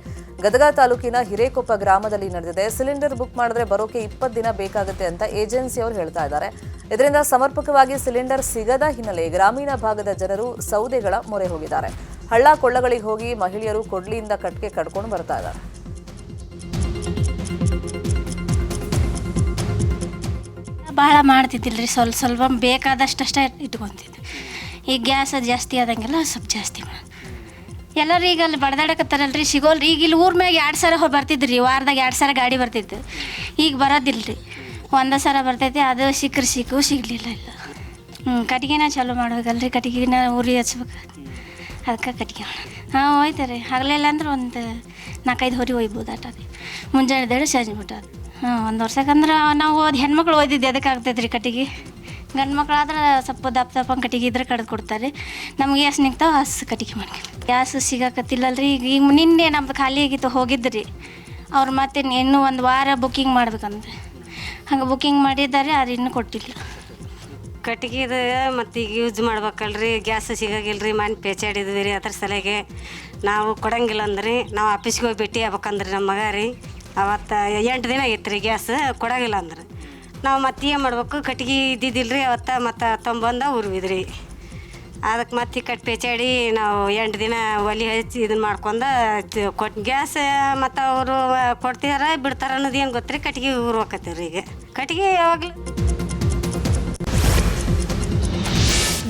ಗದಗ ತಾಲೂಕಿನ ಹಿರೇಕೊಪ್ಪ ಗ್ರಾಮದಲ್ಲಿ ನಡೆದಿದೆ. ಸಿಲಿಂಡರ್ ಬುಕ್ ಮಾಡಿದ್ರೆ ಬರೋಕೆ 20 ದಿನ ಬೇಕಾಗುತ್ತೆ ಅಂತ ಏಜೆನ್ಸಿಯವರು ಹೇಳ್ತಾ ಇದ್ದಾರೆ. ಇದರಿಂದ ಸಮರ್ಪಕವಾಗಿ ಸಿಲಿಂಡರ್ ಸಿಗದ ಹಿನ್ನೆಲೆ ಗ್ರಾಮೀಣ ಭಾಗದ ಜನರು ಸೌದೆಗಳ ಮೊರೆ ಹೋಗಿದ್ದಾರೆ. ಹಳ್ಳ ಕೊಳ್ಳಗಳಿಗೆ ಹೋಗಿ ಮಹಿಳೆಯರು ಕೊಡ್ಲಿಯಿಂದ ಕಟ್ಗೆ ಕಡ್ಕೊಂಡು ಬರ್ತಾ ಇದ್ದಾರೆ. ಭಾಳ ಮಾಡ್ತಿದ್ದಿಲ್ರಿ, ಸ್ವಲ್ಪ ಬೇಕಾದಷ್ಟೇ ಇಟ್ಕೊತಿದ್ವಿ. ಈಗ ಗ್ಯಾಸ್ ಜಾಸ್ತಿ ಆದಂಗೆಲ್ಲ ಸ್ವಲ್ಪ ಜಾಸ್ತಿ ಎಲ್ಲರೂ ಈಗ ಅಲ್ಲಿ ಬಡ್ದಾಡಕತ್ತಾರಲ್ರಿ, ಸಿಗೋಲ್ರಿ. ಈಗ ಇಲ್ಲಿ ಊರ ಮ್ಯಾಗ 2 ಸಲ ಬರ್ತಿದ್ರಿ, ವಾರದಾಗ 2 ಸಲ ಗಾಡಿ ಬರ್ತಿತ್ತು. ಈಗ ಬರೋದಿಲ್ರಿ, 1 ಸಲ ಬರ್ತೈತಿ. ಅದು ಸಿಗಲಿಲ್ಲ ಇಲ್ಲ. ಕಟ್ಗೆನ ಚಾಲೂ ಮಾಡ್ಬೇಕಲ್ರಿ, ಕಟ್ಗೆನ ಉರಿ ಹಚ್ಬೇಕು. ಅದಕ್ಕೆ ಕಟ್ಗೆ ಹೋಯ್ತಾರೆ. ಹಗಲೆಲ್ಲ ಅಂದ್ರೆ ಒಂದು 4-5 ಹೊರಿ ಒಯ್ಬೋದು. ಆಟ ಮುಂಜಾನೆ ದೇಳಿ ಸಂಜೆ ಬಿಟ್ಟು 1 ವರ್ಷಕ್ಕಂದ್ರೆ ನಾವು ಹೆಣ್ಮಕ್ಳು ಓದಿದ್ದು ಅದಕ್ಕೆ ಆಗ್ತೈತೆ ರೀ. ಕಟ್ಟಿಗೆ ಗಂಡು ಮಕ್ಳಾದ್ರೆ ಸ್ವಲ್ಪ ದಪ್ಪ ಕಟ್ಟಿಗೆ ಇದ್ರೆ ಕಡ್ದು ಕೊಡ್ತಾರೆ. ನಮ್ಗೆ ಗ್ಯಾಸ್ ನಿಂತಾವ ಹಸು ಕಟ್ಟಿಗೆ ಮಾಡ್ಕೊಂಡು ಗ್ಯಾಸ್ ಸಿಗಾಕತ್ತಿಲ್ಲಲ್ರಿ. ಈಗ ನಿನ್ನೆ ನಮ್ದು ಖಾಲಿ ಆಗಿತ್ತು, ಹೋಗಿದ್ರಿ ಅವ್ರು. ಮತ್ತೆ ಇನ್ನೂ 1 ವಾರ ಬುಕ್ಕಿಂಗ್ ಮಾಡ್ಬೇಕಂದ್ರೆ ಹಂಗೆ ಬುಕ್ಕಿಂಗ್ ಮಾಡಿದ್ದಾರೆ, ಅದು ಇನ್ನೂ ಕೊಟ್ಟಿಲ್ಲ. ಕಟ್ಟಿಗೆದು ಮತ್ತು ಈಗ ಯೂಸ್ ಮಾಡ್ಬೇಕಲ್ರಿ, ಗ್ಯಾಸ್ ಸಿಗಾಗಿಲ್ರಿ. ಮನೆ ಪೇಚಾಡಿದ್ವಿ ರೀ, ಅದ್ರ ಸಲಗೆ ನಾವು ಕೊಡಂಗಿಲ್ಲ ಅಂದ್ರಿ. ನಾವು ಆಫೀಸ್ಗೆ ಹೋಗಿ ಭೇಟಿ ಆಗ್ಬೇಕಂದ್ರಿ ನಮ್ಮ ಮಗ ರೀ. ಅವತ್ತು 8 ದಿನ ಆಗಿತ್ತು ರೀ ಗ್ಯಾಸ್ ಕೊಡಾಗಿಲ್ಲ ಅಂದ್ರೆ ನಾವು ಮತ್ತೆ ಏನು ಮಾಡ್ಬೇಕು ಕಟ್ಗೆ ಇದ್ದಿದ್ದಿಲ್ಲ ರೀ ಅವತ್ತು ಮತ್ತು ತೊಂಬಂದ ಉರ್ವಿದ್ರಿ ಅದಕ್ಕೆ ಮತ್ತೆ ಕಟ್ ಪೇಚಾಡಿ ನಾವು 8 ದಿನ ಒಲೆ ಹಚ್ಚಿ ಇದನ್ನು ಮಾಡ್ಕೊಂಡು ಕೊಟ್ಟು ಗ್ಯಾಸ್ ಮತ್ತು ಅವರು ಕೊಡ್ತಿದಾರ ಬಿಡ್ತಾರ ಅನ್ನೋದು ಏನು ಗೊತ್ತ್ರಿ ಕಟ್ಗೆ ಉರ್ಬೇಕತ್ತೀವಿ ರೀ ಈಗ ಕಟ್ಗೆ ಯಾವಾಗಲೂ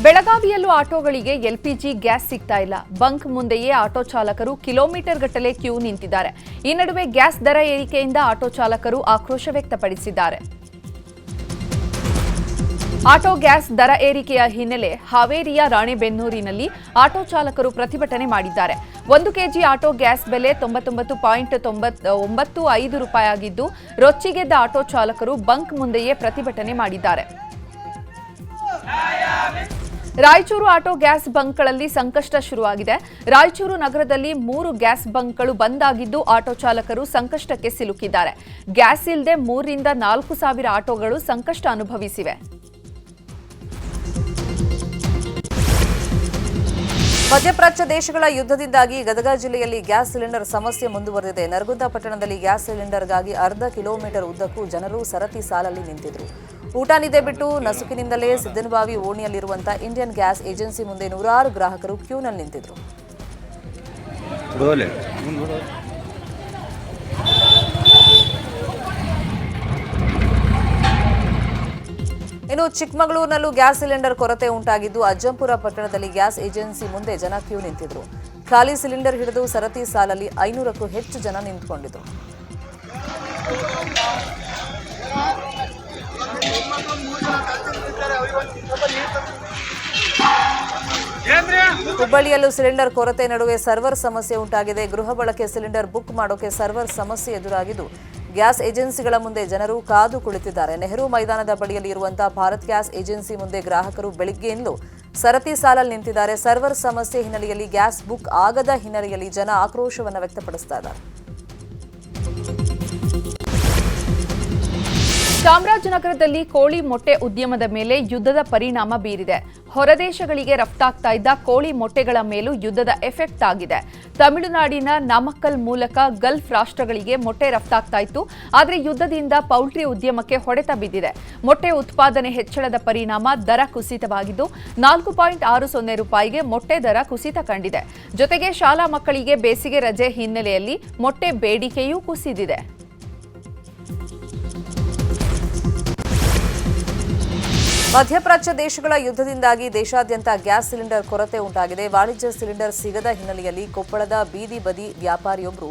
ಬೆಳಗಾವಿಯಲ್ಲೂ ಆಟೋಗಳಿಗೆ ಎಲ್ಪಿಜಿ ಗ್ಯಾಸ್ ಸಿಗ್ತಾ ಇಲ್ಲ. ಬಂಕ್ ಮುಂದೆಯೇ ಆಟೋ ಚಾಲಕರು ಕಿಲೋಮೀಟರ್ ಗಟ್ಟಲೆ ಕ್ಯೂ ನಿಂತಿದ್ದಾರೆ. ಈ ನಡುವೆ ಗ್ಯಾಸ್ ದರ ಏರಿಕೆಯಿಂದ ಆಟೋ ಚಾಲಕರು ಆಕ್ರೋಶ ವ್ಯಕ್ತಪಡಿಸಿದ್ದಾರೆ. ಆಟೋ ಗ್ಯಾಸ್ ದರ ಏರಿಕೆಯ ಹಿನ್ನೆಲೆ ಹಾವೇರಿಯ ರಾಣೆಬೆನ್ನೂರಿನಲ್ಲಿ ಆಟೋ ಚಾಲಕರು ಪ್ರತಿಭಟನೆ ಮಾಡಿದ್ದಾರೆ. 1 ಕೆಜಿ ಆಟೋ ಗ್ಯಾಸ್ ಬೆಲೆ 99.95 ರೂಪಾಯಿ ಆಗಿದ್ದು, ರೊಚ್ಚಿಗೆದ್ದ ಆಟೋ ಚಾಲಕರು ಬಂಕ್ ಮುಂದೆಯೇ ಪ್ರತಿಭಟನೆ ಮಾಡಿದ್ದಾರೆ. ರಾಯಚೂರು ಆಟೋ ಗ್ಯಾಸ್ ಬಂಕ್ಗಳಲ್ಲಿ ಸಂಕಷ್ಟ ಶುರುವಾಗಿದೆ. ರಾಯಚೂರು ನಗರದಲ್ಲಿ 3 ಗ್ಯಾಸ್ ಬಂಕ್ಗಳು ಬಂದ್ ಆಗಿದ್ದು, ಆಟೋ ಚಾಲಕರು ಸಂಕಷ್ಟಕ್ಕೆ ಸಿಲುಕಿದ್ದಾರೆ. ಗ್ಯಾಸ್ ಇಲ್ಲದೆ 3 ರಿಂದ 4 ಸಾವಿರ ಆಟೋಗಳು ಸಂಕಷ್ಟ ಅನುಭವಿಸಿವೆ. ಮಧ್ಯಪ್ರಾಚ್ಯ ದೇಶಗಳ ಯುದ್ಧದಿಂದಾಗಿ ಗದಗ ಜಿಲ್ಲೆಯಲ್ಲಿ ಗ್ಯಾಸ್ ಸಿಲಿಂಡರ್ ಸಮಸ್ಯೆ ಮುಂದುವರೆದಿದೆ. ನರಗುಂದ ಪಟ್ಟಣದಲ್ಲಿ ಗ್ಯಾಸ್ ಸಿಲಿಂಡರ್ಗಾಗಿ ಅರ್ಧ ಕಿಲೋಮೀಟರ್ ಉದ್ದಕ್ಕೂ ಜನರು ಸರತಿ ಸಾಲಲ್ಲಿ ನಿಂತಿದ್ರು. ಊಟ ನಿದ್ದೆ ಬಿಟ್ಟು ನಸುಕಿನಿಂದಲೇ ಸಿದ್ದನಬಾವಿ ಓಣಿಯಲ್ಲಿರುವಂತಹ ಇಂಡಿಯನ್ ಗ್ಯಾಸ್ ಏಜೆನ್ಸಿ ಮುಂದೆ ನೂರಾರು ಗ್ರಾಹಕರು ಕ್ಯೂನಲ್ಲಿ ನಿಂತಿದ್ರು. ಇನ್ನು ಚಿಕ್ಕಮಗಳೂರಿನಲ್ಲೂ ಗ್ಯಾಸ್ ಸಿಲಿಂಡರ್ ಕೊರತೆ ಉಂಟಾಗಿದ್ದು, ಅಜ್ಜಂಪುರ ಪಟ್ಟಣದಲ್ಲಿ ಗ್ಯಾಸ್ ಏಜೆನ್ಸಿ ಮುಂದೆ ಜನ ಕ್ಯೂ ನಿಂತಿದ್ರು. ಖಾಲಿ ಸಿಲಿಂಡರ್ ಹಿಡಿದು ಸರತಿ ಸಾಲಲ್ಲಿ 500ಕ್ಕೂ ಹೆಚ್ಚು ಜನ ನಿಂತುಕೊಂಡಿದ್ರು. ಹುಬ್ಬಳ್ಳಿಯಲ್ಲೂ ಸಿಲಿಂಡರ್ ಕೊರತೆ ನಡುವೆ ಸರ್ವರ್ ಸಮಸ್ಯೆ ಉಂಟಾಗಿದೆ. ಗೃಹ ಬಳಕೆ ಸಿಲಿಂಡರ್ ಬುಕ್ ಮಾಡೋಕೆ ಸರ್ವರ್ ಸಮಸ್ಯೆ ಎದುರಾಗಿದ್ದು, ಗ್ಯಾಸ್ ಏಜೆನ್ಸಿಗಳ ಮುಂದೆ ಜನರು ಕಾದು ಕುಳಿತಿದ್ದಾರೆ. ನೆಹರು ಮೈದಾನದ ಬಳಿಯಲ್ಲಿ ಇರುವಂತಹ ಭಾರತ್ ಗ್ಯಾಸ್ ಏಜೆನ್ಸಿ ಮುಂದೆ ಗ್ರಾಹಕರು ಬೆಳಿಗ್ಗೆಯಿಂದಲೂ ಸರತಿ ಸಾಲಲ್ಲಿ ನಿಂತಿದ್ದಾರೆ. ಸರ್ವರ್ ಸಮಸ್ಯೆ ಹಿನ್ನೆಲೆಯಲ್ಲಿ ಗ್ಯಾಸ್ ಬುಕ್ ಆಗದ ಹಿನ್ನೆಲೆಯಲ್ಲಿ ಜನ ಆಕ್ರೋಶವನ್ನು ವ್ಯಕ್ತಪಡಿಸ್ತಾ ಇದ್ದಾರೆ. ಚಾಮರಾಜನಗರದಲ್ಲಿ ಕೋಳಿ ಮೊಟ್ಟೆ ಉದ್ಯಮದ ಮೇಲೆ ಯುದ್ಧದ ಪರಿಣಾಮ ಬೀರಿದೆ. ಹೊರದೇಶಗಳಿಗೆ ರಫ್ತಾಗ್ತಾ ಇದ್ದ ಕೋಳಿ ಮೊಟ್ಟೆಗಳ ಮೇಲೂ ಯುದ್ಧದ ಎಫೆಕ್ಟ್ ಆಗಿದೆ. ತಮಿಳುನಾಡಿನ ನಾಮಕ್ಕಲ್ ಮೂಲಕ ಗಲ್ಫ್ ರಾಷ್ಟ್ರಗಳಿಗೆ ಮೊಟ್ಟೆ ರಫ್ತಾಗ್ತಾ ಇತ್ತು. ಆದರೆ ಯುದ್ಧದಿಂದ ಪೌಲ್ಟ್ರಿ ಉದ್ಯಮಕ್ಕೆ ಹೊಡೆತ ಬಿದ್ದಿದೆ. ಮೊಟ್ಟೆ ಉತ್ಪಾದನೆ ಹೆಚ್ಚಳದ ಪರಿಣಾಮ ದರ ಕುಸಿತವಾಗಿದ್ದು, 4.60 ರೂಪಾಯಿಗೆ ಮೊಟ್ಟೆ ದರ ಕುಸಿತ ಕಂಡಿದೆ. ಜೊತೆಗೆ ಶಾಲಾ ಮಕ್ಕಳಿಗೆ ಬೇಸಿಗೆ ರಜೆ ಹಿನ್ನೆಲೆಯಲ್ಲಿ ಮೊಟ್ಟೆ ಬೇಡಿಕೆಯೂ ಕುಸಿದಿದೆ. ಮಧ್ಯಪ್ರಾಚ್ಯ ದೇಶಗಳ ಯುದ್ಧದಿಂದಾಗಿ ದೇಶಾದ್ಯಂತ ಗ್ಯಾಸ್ ಸಿಲಿಂಡರ್ ಕೊರತೆ ಉಂಟಾಗಿದೆ. ವಾಣಿಜ್ಯ ಸಿಲಿಂಡರ್ ಸಿಗದ ಹಿನ್ನೆಲೆಯಲ್ಲಿ ಕೊಪ್ಪಳದ ಬೀದಿ ಬದಿ ವ್ಯಾಪಾರಿಯೊಬ್ಬರು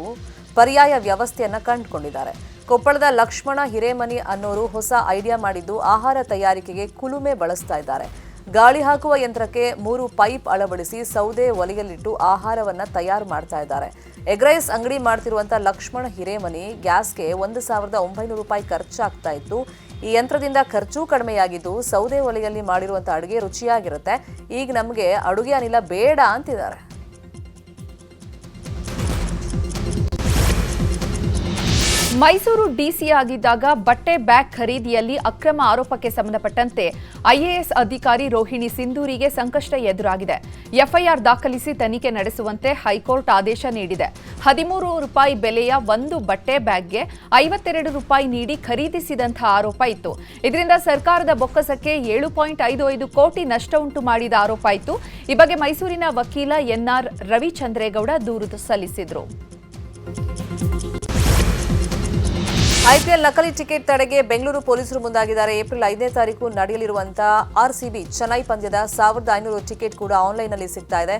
ಪರ್ಯಾಯ ವ್ಯವಸ್ಥೆಯನ್ನ ಕಂಡುಕೊಂಡಿದ್ದಾರೆ. ಕೊಪ್ಪಳದ ಲಕ್ಷ್ಮಣ ಹಿರೇಮನಿ ಅನ್ನೋರು ಹೊಸ ಐಡಿಯಾ ಮಾಡಿದ್ದು, ಆಹಾರ ತಯಾರಿಕೆಗೆ ಕುಲುಮೆ ಬಳಸ್ತಾ ಇದ್ದಾರೆ. ಗಾಳಿ ಹಾಕುವ ಯಂತ್ರಕ್ಕೆ 3 ಪೈಪ್ ಅಳವಡಿಸಿ ಸೌದೆ ಒಲೆಯಲ್ಲಿಟ್ಟು ಆಹಾರವನ್ನ ತಯಾರು ಮಾಡ್ತಾ ಇದ್ದಾರೆ. ಎಗ್ ರೈಸ್ ಅಂಗಡಿ ಮಾಡ್ತಿರುವಂತಹ ಲಕ್ಷ್ಮಣ ಹಿರೇಮನಿ ಗ್ಯಾಸ್ಗೆ 1,900 ರೂಪಾಯಿ ಖರ್ಚಾಗ್ತಾ ಇತ್ತು. ಈ ಯಂತ್ರದಿಂದ ಖರ್ಚು ಕಡಿಮೆಯಾಗಿದ್ದು, ಸೌದೆ ಒಲೆಯಲ್ಲಿ ಮಾಡಿರುವಂತಹ ಅಡುಗೆ ರುಚಿಯಾಗಿರುತ್ತೆ. ಈಗ ನಮಗೆ ಅಡುಗೆ ಅನಿಲ ಬೇಡ ಅಂತಿದ್ದಾರೆ. ಮೈಸೂರು ಡಿಸಿ ಆಗಿದ್ದಾಗ ಬಟ್ಟೆ ಬ್ಯಾಗ್ ಖರೀದಿಯಲ್ಲಿ ಅಕ್ರಮ ಆರೋಪಕ್ಕೆ ಸಂಬಂಧಪಟ್ಟಂತೆ ಐಎಎಸ್ ಅಧಿಕಾರಿ ರೋಹಿಣಿ ಸಿಂಧೂರಿಗೆ ಸಂಕಷ್ಟ ಎದುರಾಗಿದೆ. ಎಫ್ಐಆರ್ ದಾಖಲಿಸಿ ತನಿಖೆ ನಡೆಸುವಂತೆ ಹೈಕೋರ್ಟ್ ಆದೇಶ ನೀಡಿದೆ. 13 ರೂಪಾಯಿ ಬೆಲೆಯ ಒಂದು ಬಟ್ಟೆ ಬ್ಯಾಗ್ಗೆ 52 ರೂಪಾಯಿ ನೀಡಿ ಖರೀದಿಸಿದಂತಹ ಆರೋಪ ಇತ್ತು. ಇದರಿಂದ ಸರ್ಕಾರದ ಬೊಕ್ಕಸಕ್ಕೆ 7.55 ಕೋಟಿ ನಷ್ಟ ಉಂಟು ಮಾಡಿದ ಆರೋಪ ಇತ್ತು. ಈ ಬಗ್ಗೆ ಮೈಸೂರಿನ ವಕೀಲ ಎನ್ಆರ್ ರವಿಚಂದ್ರೇಗೌಡ ದೂರು ಸಲ್ಲಿಸಿದರು. ಐಪಿಎಲ್ ನಕಲಿ ಟಿಕೆಟ್ ತಡೆಗೆ ಬೆಂಗಳೂರು ಪೊಲೀಸರು ಮುಂದಾಗಿದ್ದಾರೆ. ಏಪ್ರಿಲ್ 5ನೇ ತಾರೀಕು ನಡೆಯಲಿರುವಂತಹ ಆರ್ಸಿಬಿ ಚೆನ್ನೈ ಪಂದ್ಯದ 1500 ಟಿಕೆಟ್ ಕೂಡ ಆನ್ಲೈನ್ನಲ್ಲಿ ಸಿಗ್ತಾ ಇದೆ.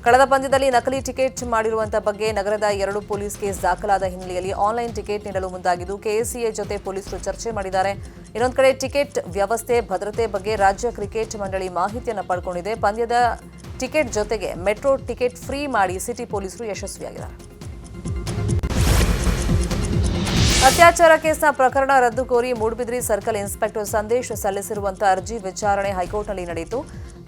ಕಳೆದ ಪಂದ್ಯದಲ್ಲಿ ನಕಲಿ ಟಿಕೆಟ್ ಮಾಡಿರುವಂತಹ ಬಗ್ಗೆ ನಗರದ 2 ಪೊಲೀಸ್ ಕೇಸ್ ದಾಖಲಾದ ಹಿನ್ನೆಲೆಯಲ್ಲಿ ಆನ್ಲೈನ್ ಟಿಕೆಟ್ ನೀಡಲು ಮುಂದಾಗಿದ್ದು, ಕೆಎಸ್ಸಿಎ ಜೊತೆ ಪೊಲೀಸರು ಚರ್ಚೆ ಮಾಡಿದ್ದಾರೆ. ಇನ್ನೊಂದು ಕಡೆ ಟಿಕೆಟ್ ವ್ಯವಸ್ಥೆ ಭದ್ರತೆ ಬಗ್ಗೆ ರಾಜ್ಯ ಕ್ರಿಕೆಟ್ ಮಂಡಳಿ ಮಾಹಿತಿಯನ್ನು ಪಡ್ಕೊಂಡಿದೆ. ಪಂದ್ಯದ ಟಿಕೆಟ್ ಜೊತೆಗೆ ಮೆಟ್ರೋ ಟಿಕೆಟ್ ಫ್ರೀ ಮಾಡಿ ಸಿಟಿ ಪೊಲೀಸರು ಯಶಸ್ವಿಯಾಗಿದ್ದಾರೆ. ಅತ್ಯಾಚಾರ ಕೇಸ್ನ ಪ್ರಕರಣ ರದ್ದು ಕೋರಿ ಮೂಡಬಿದ್ರಿ ಸರ್ಕಲ್ ಇನ್ಸ್ಪೆಕ್ಟರ್ ಸಂದೇಶ್ ಸಲ್ಲಿಸಿರುವಂತಹ ಅರ್ಜಿ ವಿಚಾರಣೆ ಹೈಕೋರ್ಟ್ನಲ್ಲಿ ನಡೆಯಿತು.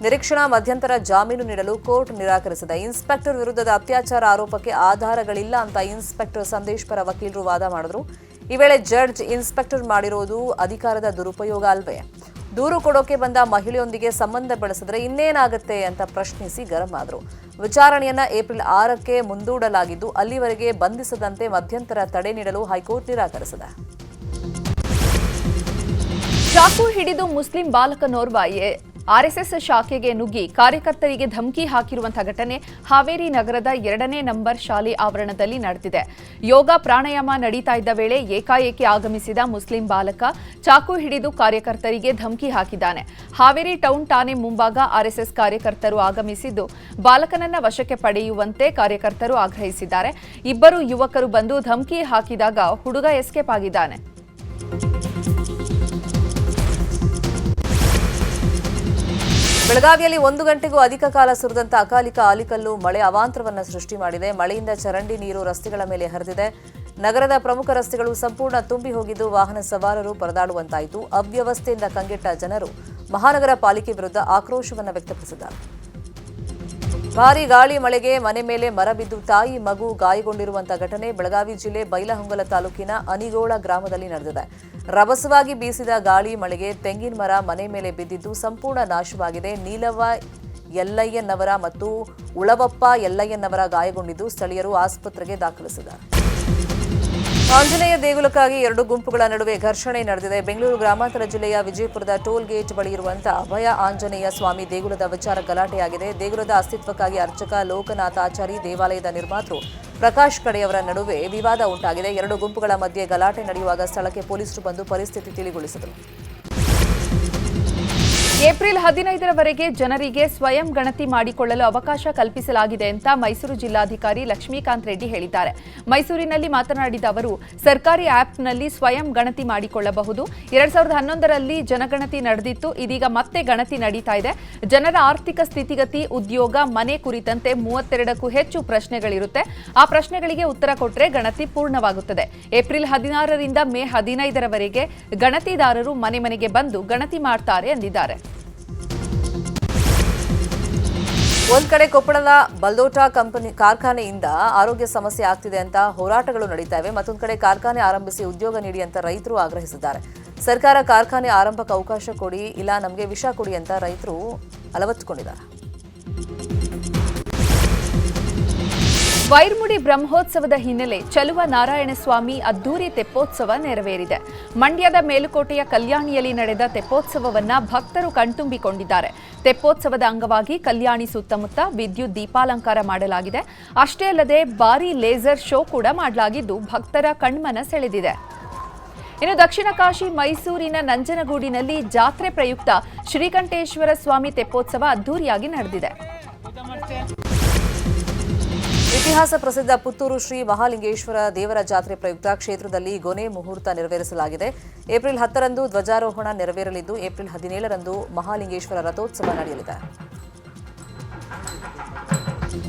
ನಿರೀಕ್ಷಣಾ ಮಧ್ಯಂತರ ಜಾಮೀನು ನೀಡಲು ಕೋರ್ಟ್ ನಿರಾಕರಿಸಿದೆ. ಇನ್ಸ್ಪೆಕ್ಟರ್ ವಿರುದ್ಧದ ಅತ್ಯಾಚಾರ ಆರೋಪಕ್ಕೆ ಆಧಾರಗಳಿಲ್ಲ ಅಂತ ಇನ್ಸ್ಪೆಕ್ಟರ್ ಸಂದೇಶ್ ಪರ ವಕೀಲರು ವಾದ ಮಾಡಿದ್ರು. ಈ ವೇಳೆ ಜಡ್ಜ್ ಇನ್ಸ್ಪೆಕ್ಟರ್ ಮಾಡಿರೋದು ಅಧಿಕಾರದ ದುರುಪಯೋಗ ಅಲ್ವೇ? ದೂರು ಕೊಡೋಕೆ ಬಂದ ಮಹಿಳೆಯೊಂದಿಗೆ ಸಂಬಂಧ ಬೆಳೆಸಿದ್ರೆ ಇನ್ನೇನಾಗುತ್ತೆ ಅಂತ ಪ್ರಶ್ನಿಸಿ ಗರಂ ಆದರು. ವಿಚಾರಣೆಯನ್ನ ಏಪ್ರಿಲ್ 6ಕ್ಕೆ ಮುಂದೂಡಲಾಗಿದ್ದು ಅಲ್ಲಿವರೆಗೆ ಬಂಧಿಸದಂತೆ ಮಧ್ಯಂತರ ತಡೆ ನೀಡಲು ಹೈಕೋರ್ಟ್ ನಿರಾಕರಿಸಿದೆ. ಚಾಕು ಹಿಡಿದು ಮುಸ್ಲಿಂ ಬಾಲಕನೋರ್ವ ಆರ್ಎಸ್ಎಸ್ ಶಾಖೆಗೆ ನುಗ್ಗಿ ಕಾರ್ಯಕರ್ತರಿಗೆ ಧಮಕಿ ಹಾಕಿರುವಂತಹ ಘಟನೆ ಹಾವೇರಿ ನಗರದ 2ನೇ ನಂಬರ್ ಶಾಲೆ ಆವರಣದಲ್ಲಿ ನಡೆದಿದೆ. ಯೋಗ ಪ್ರಾಣಾಯಾಮ ನಡೀತಾ ಇದ್ದ ವೇಳೆ ಏಕಾಏಕಿ ಆಗಮಿಸಿದ ಮುಸ್ಲಿಂ ಬಾಲಕ ಚಾಕು ಹಿಡಿದು ಕಾರ್ಯಕರ್ತರಿಗೆ ಧಮಕಿ ಹಾಕಿದ್ದಾನೆ. ಹಾವೇರಿ ಟೌನ್ ಠಾಣೆ ಮುಂಭಾಗ ಆರ್ಎಸ್ಎಸ್ ಕಾರ್ಯಕರ್ತರು ಆಗಮಿಸಿದ್ದು ಬಾಲಕನನ್ನ ವಶಕ್ಕೆ ಪಡೆಯುವಂತೆ ಕಾರ್ಯಕರ್ತರು ಆಗ್ರಹಿಸಿದ್ದಾರೆ. ಇಬ್ಬರು ಯುವಕರು ಬಂದು ಧಮಕಿ ಹಾಕಿದಾಗ ಹುಡುಗ ಎಸ್ಕೇಪ್ ಆಗಿದ್ದಾನೆ. ಬೆಳಗಾವಿಯಲ್ಲಿ 1 ಗಂಟೆಗೂ ಅಧಿಕ ಕಾಲ ಸುರಿದಂತ ಅಕಾಲಿಕ ಆಲಿಕಲ್ಲು ಮಳೆ ಅವಾಂತರವನ್ನು ಸೃಷ್ಟಿ ಮಾಡಿದೆ. ಮಳೆಯಿಂದ ಚರಂಡಿ ನೀರು ರಸ್ತೆಗಳ ಮೇಲೆ ಹರಿದಿದೆ. ನಗರದ ಪ್ರಮುಖ ರಸ್ತೆಗಳು ಸಂಪೂರ್ಣ ತುಂಬಿ ಹೋಗಿದ್ದು ವಾಹನ ಸವಾರರು ಪರದಾಡುವಂತಾಯಿತು. ಅವ್ಯವಸ್ಥೆಯಿಂದ ಕಂಗೆಟ್ಟ ಜನರು ಮಹಾನಗರ ಪಾಲಿಕೆ ವಿರುದ್ಧ ಆಕ್ರೋಶವನ್ನು ವ್ಯಕ್ತಪಡಿಸಿದ್ದಾರೆ. ಭಾರೀ ಗಾಳಿ ಮಳೆಗೆ ಮನೆ ಮೇಲೆ ಮರ ಬಿದ್ದು ತಾಯಿ ಮಗು ಗಾಯಗೊಂಡಿರುವಂತಹ ಘಟನೆ ಬೆಳಗಾವಿ ಜಿಲ್ಲೆ ಬೈಲಹೊಂಗಲ ತಾಲೂಕಿನ ಅನಿಗೋಳ ಗ್ರಾಮದಲ್ಲಿ ನಡೆದಿದೆ. ರಭಸವಾಗಿ ಬೀಸಿದ ಗಾಳಿ ಮಳೆಗೆ ತೆಂಗಿನ ಮರ ಮನೆ ಮೇಲೆ ಬಿದ್ದಿದ್ದು ಸಂಪೂರ್ಣ ನಾಶವಾಗಿದೆ. ನೀಲವ್ವ ಯಲ್ಲಯ್ಯನವರ ಮತ್ತು ಉಳವಪ್ಪ ಯಲ್ಲಯ್ಯನವರ ಗಾಯಗೊಂಡಿದ್ದು ಸ್ಥಳೀಯರು ಆಸ್ಪತ್ರೆಗೆ ದಾಖಲಿಸಿದ್ದಾರೆ. ಆಂಜನೇಯ ದೇಗುಲಕ್ಕಾಗಿ 2 ಗುಂಪುಗಳ ನಡುವೆ ಘರ್ಷಣೆ ನಡೆದಿದೆ. ಬೆಂಗಳೂರು ಗ್ರಾಮಾಂತರ ಜಿಲ್ಲೆಯ ವಿಜಯಪುರದ ಟೋಲ್ ಗೇಟ್ ಬಳಿ ಇರುವಂತಹ ಅಭಯ ಆಂಜನೇಯ ಸ್ವಾಮಿ ದೇಗುಲದ ವಿಚಾರ ಗಲಾಟೆಯಾಗಿದೆ. ದೇಗುಲದ ಅಸ್ತಿತ್ವಕ್ಕಾಗಿ ಅರ್ಚಕ ಲೋಕನಾಥಾಚಾರಿ, ದೇವಾಲಯದ ನಿರ್ಮಾತೃ ಪ್ರಕಾಶ್ ಕಡೆಯವರ ನಡುವೆ ವಿವಾದ ಉಂಟಾಗಿದೆ. 2 ಗುಂಪುಗಳ ಮಧ್ಯೆ ಗಲಾಟೆ ನಡೆಯುವಾಗ ಸ್ಥಳಕ್ಕೆ ಪೊಲೀಸರು ಬಂದು ಪರಿಸ್ಥಿತಿ ತಿಳಿಗೊಳಿಸಿದರು. ಏಪ್ರಿಲ್ 15ರವರೆಗೆ ಜನರಿಗೆ ಸ್ವಯಂ ಗಣತಿ ಮಾಡಿಕೊಳ್ಳಲು ಅವಕಾಶ ಕಲ್ಪಿಸಲಾಗಿದೆ ಅಂತ ಮೈಸೂರು ಜಿಲ್ಲಾಧಿಕಾರಿ ಲಕ್ಷ್ಮೀಕಾಂತ್ ರೆಡ್ಡಿ ಹೇಳಿದ್ದಾರೆ. ಮೈಸೂರಿನಲ್ಲಿ ಮಾತನಾಡಿದ ಅವರು, ಸರ್ಕಾರಿ ಆಪ್ನಲ್ಲಿ ಸ್ವಯಂ ಗಣತಿ ಮಾಡಿಕೊಳ್ಳಬಹುದು. 2011ರಲ್ಲಿ ಜನಗಣತಿ ನಡೆದಿತ್ತು, ಇದೀಗ ಮತ್ತೆ ಗಣತಿ ನಡೀತಾ ಇದೆ. ಜನರ ಆರ್ಥಿಕ ಸ್ಥಿತಿಗತಿ, ಉದ್ಯೋಗ, ಮನೆ ಕುರಿತಂತೆ 32ಕ್ಕೂ ಹೆಚ್ಚು ಪ್ರಶ್ನೆಗಳಿರುತ್ತೆ. ಆ ಪ್ರಶ್ನೆಗಳಿಗೆ ಉತ್ತರ ಕೊಟ್ಟರೆ ಗಣತಿ ಪೂರ್ಣವಾಗುತ್ತದೆ. ಏಪ್ರಿಲ್ 16ರಿಂದ ಮೇ 15ರವರೆಗೆ ಗಣತಿದಾರರು ಮನೆ ಮನೆಗೆ ಬಂದು ಗಣತಿ ಮಾಡ್ತಾರೆ ಎಂದಿದ್ದಾರೆ. ಒಂದ್ ಕಡೆ ಕೊಪ್ಪಳದ ಬಲ್ದೋಟಾ ಕಾರ್ಖಾನೆಯಿಂದ ಆರೋಗ್ಯ ಸಮಸ್ಯೆ ಆಗ್ತಿದೆ ಅಂತ ಹೋರಾಟಗಳು ನಡೀತಾ ಇವೆ. ಮತ್ತೊಂದು ಕಡೆ ಕಾರ್ಖಾನೆ ಆರಂಭಿಸಿ ಉದ್ಯೋಗ ನೀಡಿ ಅಂತ ರೈತರು ಆಗ್ರಹಿಸಿದ್ದಾರೆ. ಸರ್ಕಾರ ಕಾರ್ಖಾನೆ ಆರಂಭಕ್ಕೆ ಅವಕಾಶ ಕೊಡಿ, ಇಲ್ಲ ನಮಗೆ ವಿಷ ಕೊಡಿ ಅಂತ ರೈತರು ಅಲವತ್ತುಕೊಂಡಿದ್ದಾರೆ. ವೈರ್ಮುಡಿ ಬ್ರಹ್ಮೋತ್ಸವದ ಹಿನ್ನೆಲೆ ಚಲುವ ನಾರಾಯಣಸ್ವಾಮಿ ಅದ್ದೂರಿ ತೆಪ್ಪೋತ್ಸವ ನೆರವೇರಿದೆ. ಮಂಡ್ಯದ ಮೇಲುಕೋಟೆಯ ಕಲ್ಯಾಣಿಯಲ್ಲಿ ನಡೆದ ತೆಪ್ಪೋತ್ಸವವನ್ನ ಭಕ್ತರು ಕಣ್ತುಂಬಿಕೊಂಡಿದ್ದಾರೆ. ತೆಪ್ಪೋತ್ಸವದ ಅಂಗವಾಗಿ ಕಲ್ಯಾಣಿ ಸುತ್ತಮುತ್ತ ವಿದ್ಯುತ್ ದೀಪಾಲಂಕಾರ ಮಾಡಲಾಗಿದೆ. ಅಷ್ಟೇ ಅಲ್ಲದೆ ಭಾರೀ ಲೇಸರ್ ಶೋ ಕೂಡ ಮಾಡಲಾಗಿದ್ದು ಭಕ್ತರ ಕಣ್ಮನ ಸೆಳೆದಿದೆ. ಇನ್ನು ದಕ್ಷಿಣ ಕಾಶಿ ಮೈಸೂರಿನ ನಂಜನಗೂಡಿನಲ್ಲಿ ಜಾತ್ರೆ ಪ್ರಯುಕ್ತ ಶ್ರೀಕಂಠೇಶ್ವರ ಸ್ವಾಮಿ ತೆಪ್ಪೋತ್ಸವ ಅದ್ದೂರಿಯಾಗಿ ನಡೆದಿದೆ. ಇತಿಹಾಸ ಪ್ರಸಿದ್ಧ ಪುತ್ತೂರು ಶ್ರೀ ಮಹಾಲಿಂಗೇಶ್ವರ ದೇವರ ಜಾತ್ರೆ ಪ್ರಯುಕ್ತ ಕ್ಷೇತ್ರದಲ್ಲಿ ಗೊನೆ ಮುಹೂರ್ತ ನೆರವೇರಿಸಲಾಗಿದೆ. ಏಪ್ರಿಲ್ 10ರಂದು ಧ್ವಜಾರೋಹಣ ನೆರವೇರಲಿದ್ದು ಏಪ್ರಿಲ್ 17ರಂದು ಮಹಾಲಿಂಗೇಶ್ವರ ರಥೋತ್ಸವ ನಡೆಯಲಿದೆ.